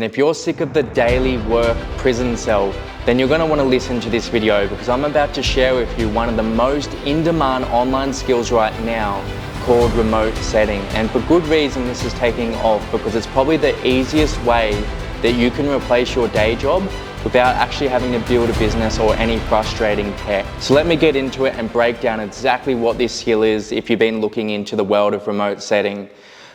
And if you're sick of the daily work prison cell, then you're going to want to listen to this video, because I'm about to share with you one of the most in-demand online skills right now called remote setting. And for good reason this is taking off, because it's probably the easiest way that you can replace your day job without actually having to build a business or any frustrating tech. So let me get into it and break down exactly what this skill is if you've been looking into the world of remote setting.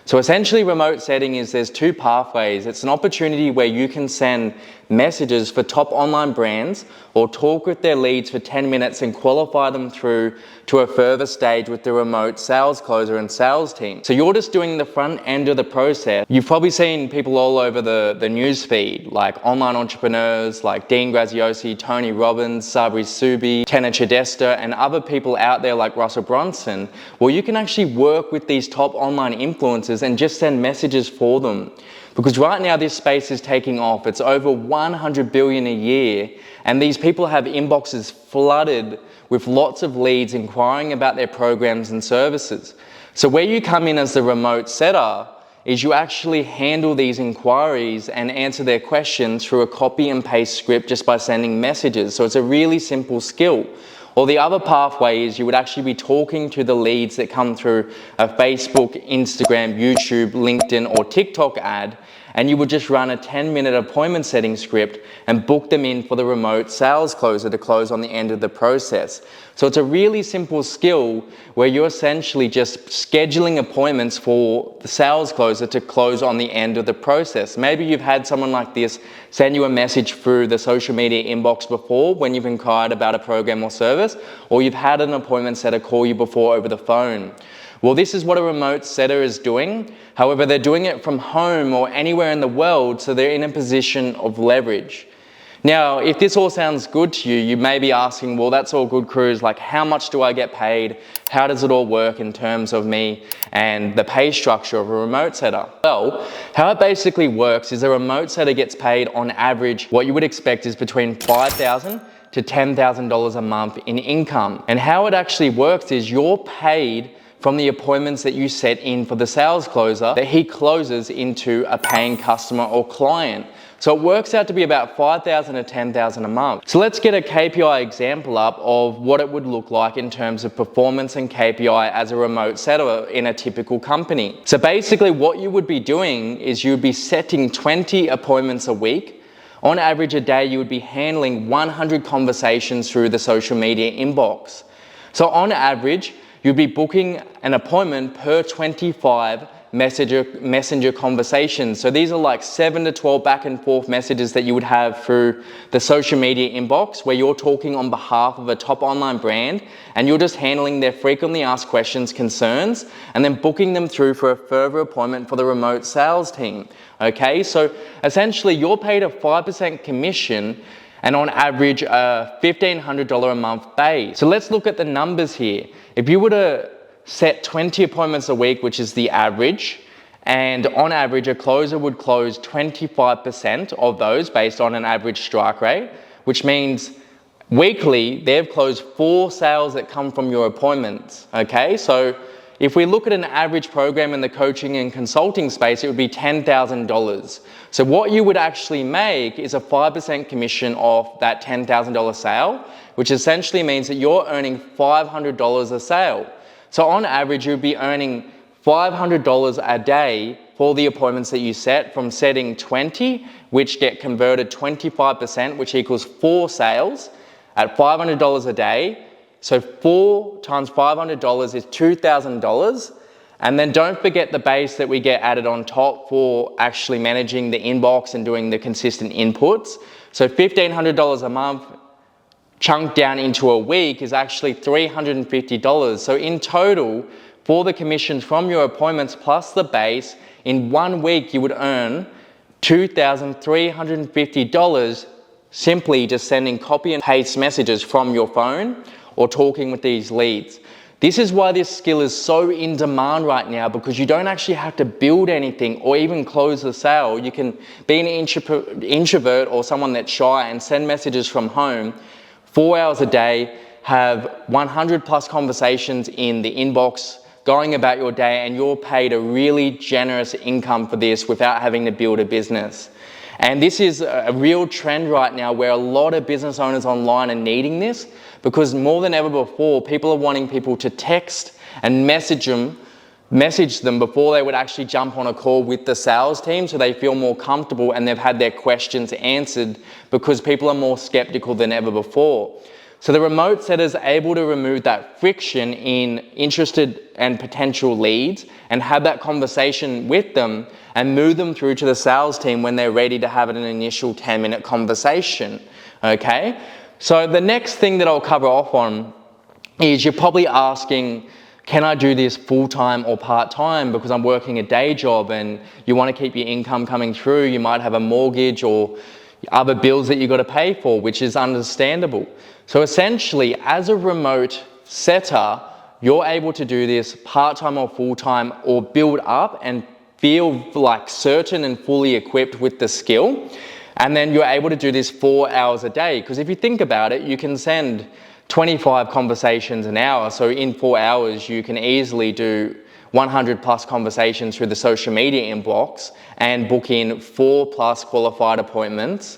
So essentially, remote setting is there's two pathways. It's an opportunity where you can send messages for top online brands or talk with their leads for 10 minutes and qualify them through to a further stage with the remote sales closer and sales team. So you're just doing the front end of the process. You've probably seen people all over the news feed, like online entrepreneurs like Dean Graziosi, Tony Robbins, Sabri Subi, Tena Chidesta, and other people out there like Russell Brunson. Well, you can actually work with these top online influencers and just send messages for them. Because right now this space is taking off. It's over 100 billion a year, and these people have inboxes flooded with lots of leads inquiring about their programs and services. So where you come in as the remote setter is you actually handle these inquiries and answer their questions through a copy and paste script just by sending messages. So it's a really simple skill. Or the other pathway is you would actually be talking to the leads that come through a Facebook, Instagram, YouTube, LinkedIn, or TikTok ad, and you would just run a 10-minute appointment setting script and book them in for the remote sales closer to close on the end of the process. So it's a really simple skill where you're essentially just scheduling appointments for the sales closer to close on the end of the process. Maybe you've had someone like this send you a message through the social media inbox before when you've inquired about a program or service, or you've had an appointment setter call you before over the phone. Well, this is what a remote setter is doing. However, they're doing it from home or anywhere in the world, so they're in a position of leverage. Now, if this all sounds good to you, you may be asking, well, that's all good, Cruz. Like, how much do I get paid? How does it all work in terms of me and the pay structure of a remote setter? Well, how it basically works is a remote setter gets paid on average, what you would expect is between $5,000 to $10,000 a month in income. And how it actually works is you're paid from the appointments that you set in for the sales closer that he closes into a paying customer or client. So it works out to be about $5,000 to $10,000 a month. So let's get a KPI example up of what it would look like in terms of performance and KPI as a remote setter in a typical company. So basically what you would be doing is you would be setting 20 appointments a week. On average a day you would be handling 100 conversations through the social media inbox. So on average you'd be booking an appointment per 25 messenger conversations. So these are like 7 to 12 back and forth messages that you would have through the social media inbox where you're talking on behalf of a top online brand and you're just handling their frequently asked questions, concerns, and then booking them through for a further appointment for the remote sales team. Okay, so essentially you're paid a 5% commission and on average a $1,500 a month base. So let's look at the numbers here. If you were to set 20 appointments a week, which is the average, and on average a closer would close 25% of those based on an average strike rate, which means weekly they've closed 4 sales that come from your appointments. Okay, so if we look at an average program in the coaching and consulting space, it would be $10,000. So what you would actually make is a 5% commission off that $10,000 sale, which essentially means that you're earning $500 a sale. So on average, you'd be earning $500 a day for the appointments that you set from setting 20, which get converted 25%, which equals 4 sales at $500 a day. So 4 times $500 is $2,000. And then don't forget the base that we get added on top for actually managing the inbox and doing the consistent inputs. So $1,500 a month chunked down into a week is actually $350. So in total, for the commissions from your appointments plus the base, in 1 week you would earn $2,350 simply just sending copy and paste messages from your phone or talking with these leads. This is why this skill is so in demand right now, because you don't actually have to build anything or even close the sale. You can be an introvert or someone that's shy and send messages from home 4 hours a day, have 100 plus conversations in the inbox going about your day, and you're paid a really generous income for this without having to build a business. And this is a real trend right now where a lot of business owners online are needing this, because more than ever before, people are wanting people to text and message them before they would actually jump on a call with the sales team, so they feel more comfortable and they've had their questions answered, because people are more skeptical than ever before. So the remote setter is able to remove that friction in interested and potential leads and have that conversation with them and move them through to the sales team when they're ready to have an initial 10-minute conversation, okay? So the next thing that I'll cover off on is you're probably asking, can I do this full-time or part-time, because I'm working a day job and you want to keep your income coming through. You might have a mortgage or other bills that you've got to pay for, which is understandable. So essentially, as a remote setter, you're able to do this part-time or full-time, or build up and feel like certain and fully equipped with the skill. And then you're able to do this 4 hours a day. Because if you think about it, you can send 25 conversations an hour. So in 4 hours, you can easily do 100 plus conversations through the social media inbox and book in 4 plus qualified appointments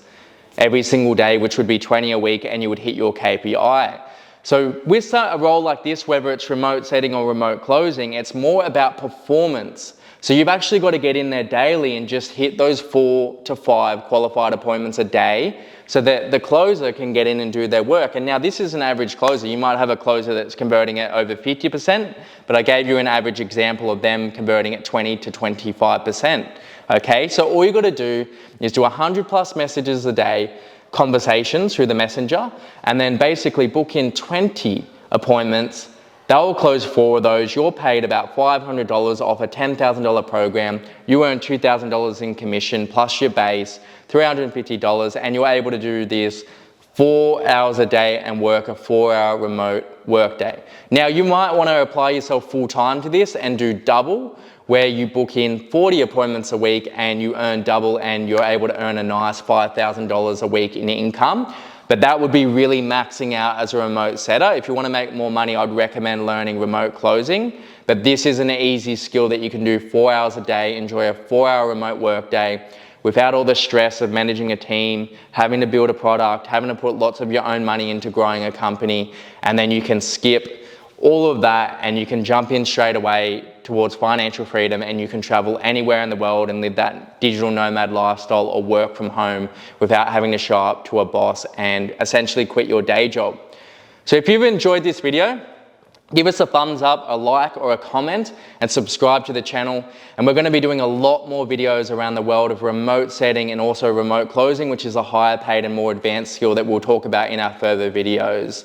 every single day, which would be 20 a week, and you would hit your KPI. So with a role like this, whether it's remote setting or remote closing, it's more about performance. So you've actually got to get in there daily and just hit those 4 to 5 qualified appointments a day, so that the closer can get in and do their work. And now this is an average closer. You might have a closer that's converting at over 50%, but I gave you an average example of them converting at 20 to 25%. Okay, so all you got to do is do 100 plus messages a day, conversations through the messenger, and then basically book in 20 appointments. They'll close 4 of those. You're paid about $500 off a $10,000 program. You earn $2,000 in commission plus your base, $350, and you're able to do this 4 hours a day and work a 4-hour remote work day. Now, you might want to apply yourself full time to this and do double, where you book in 40 appointments a week and you earn double, and you're able to earn a nice $5,000 a week in income. But that would be really maxing out as a remote setter. If you want to make more money, I'd recommend learning remote closing. But this is an easy skill that you can do 4 hours a day, enjoy a 4-hour remote work day without all the stress of managing a team, having to build a product, having to put lots of your own money into growing a company, and then you can skip all of that and you can jump in straight away towards financial freedom, and you can travel anywhere in the world and live that digital nomad lifestyle or work from home without having to show up to a boss and essentially quit your day job. So if you've enjoyed this video, give us a thumbs up, a like or a comment, and subscribe to the channel. And we're going to be doing a lot more videos around the world of remote setting and also remote closing, which is a higher paid and more advanced skill that we'll talk about in our further videos.